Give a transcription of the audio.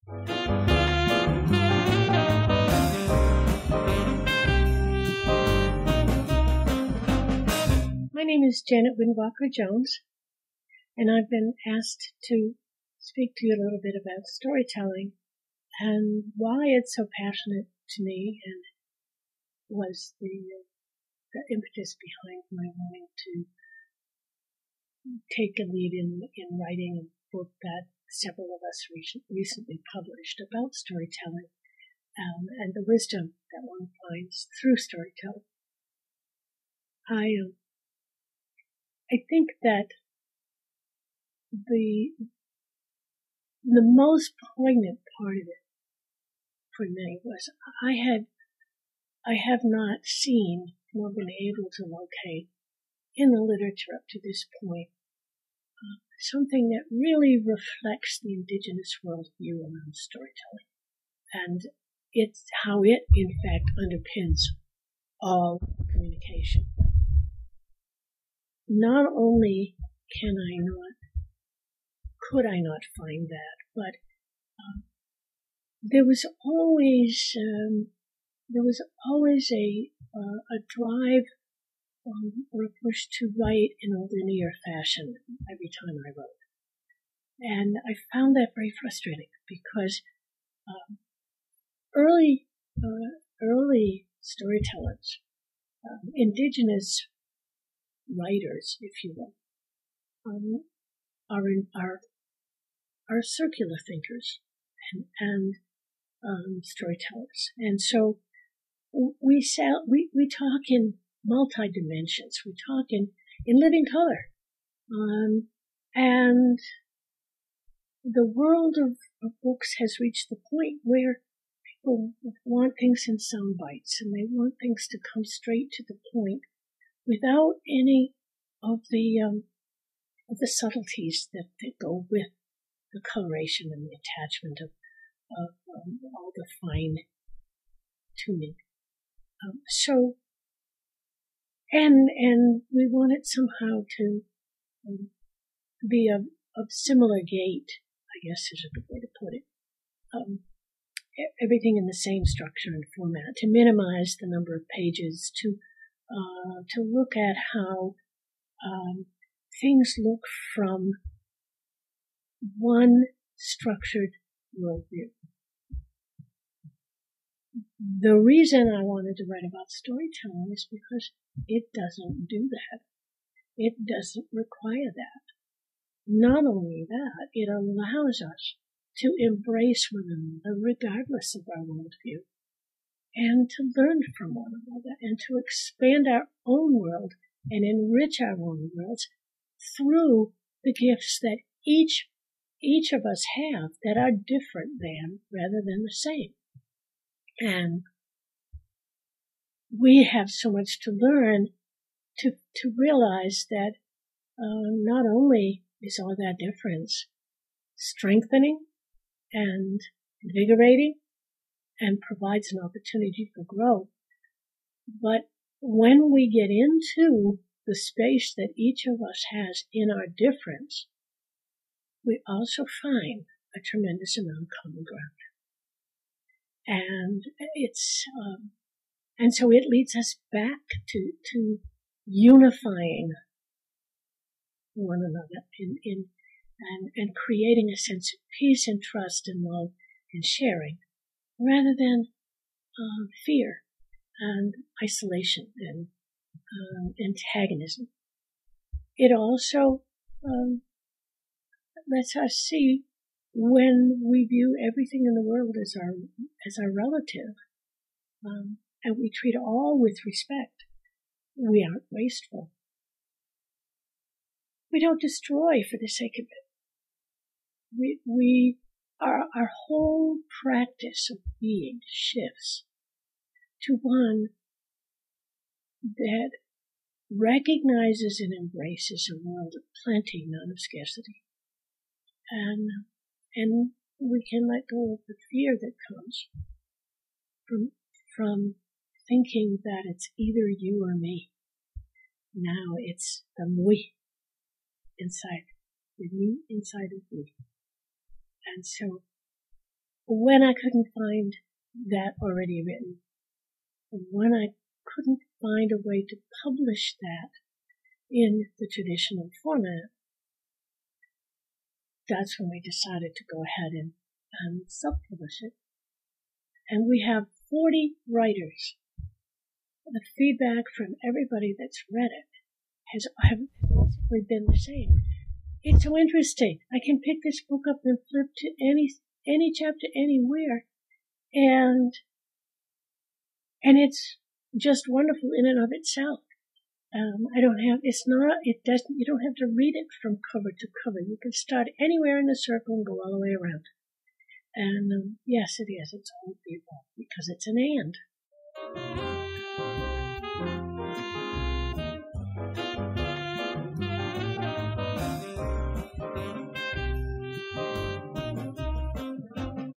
My name is Janet Windwalker Jones, and I've been asked to speak to you a little bit about storytelling and why it's so passionate to me, and was the impetus behind my wanting to take a lead in writing a book that several of us recently published about storytelling and the wisdom that one finds through storytelling. I think that the most poignant part of it for me was I have not seen nor been able to locate in the literature up to this point something that really reflects the indigenous worldview around storytelling, and it's how it in fact underpins all communication. Not only could I not find that, but there was always a drive or a push to write in a linear fashion every time I wrote, and I found that very frustrating because early storytellers, indigenous writers, if you will, are circular thinkers and storytellers, and so we talk in multi-dimensions. We talk in living color, and the world of books has reached the point where people want things in sound bites, and they want things to come straight to the point without any of the subtleties that go with the coloration and the attachment of all the fine tuning. And we want it somehow to be of similar gait, I guess is a good way to put it. Everything in the same structure and format, to minimize the number of pages, to look at how things look from one structured worldview. The reason I wanted to write about storytelling is because it doesn't do that. It doesn't require that. Not only that, it allows us to embrace one another regardless of our worldview, and to learn from one another, and to expand our own world and enrich our own worlds through the gifts that each of us have that are different than rather than the same. And we have so much to learn to realize that not only is all that difference strengthening and invigorating and provides an opportunity for growth, but when we get into the space that each of us has in our difference, we also find a tremendous amount of common ground. And and so it leads us back to unifying one another and creating a sense of peace and trust and love and sharing, rather than fear and isolation and antagonism. It also lets us see when we view everything in the world as our relative, and we treat all with respect. We aren't wasteful. We don't destroy for the sake of it. Our whole practice of being shifts to one that recognizes and embraces a world of plenty, not of scarcity. And we can let go of the fear that comes from thinking that it's either you or me. Now it's the we inside, the me inside of we. And so when I couldn't find that already written, when I couldn't find a way to publish that in the traditional format, that's when we decided to go ahead and self-publish it. And we have 40 writers. The feedback from everybody that's read it has basically been the same. It's so interesting. I can pick this book up and flip to any chapter anywhere, and it's just wonderful in and of itself. You don't have to read it from cover to cover. You can start anywhere in the circle and go all the way around. And yes, it is. It's all beautiful because it's an and.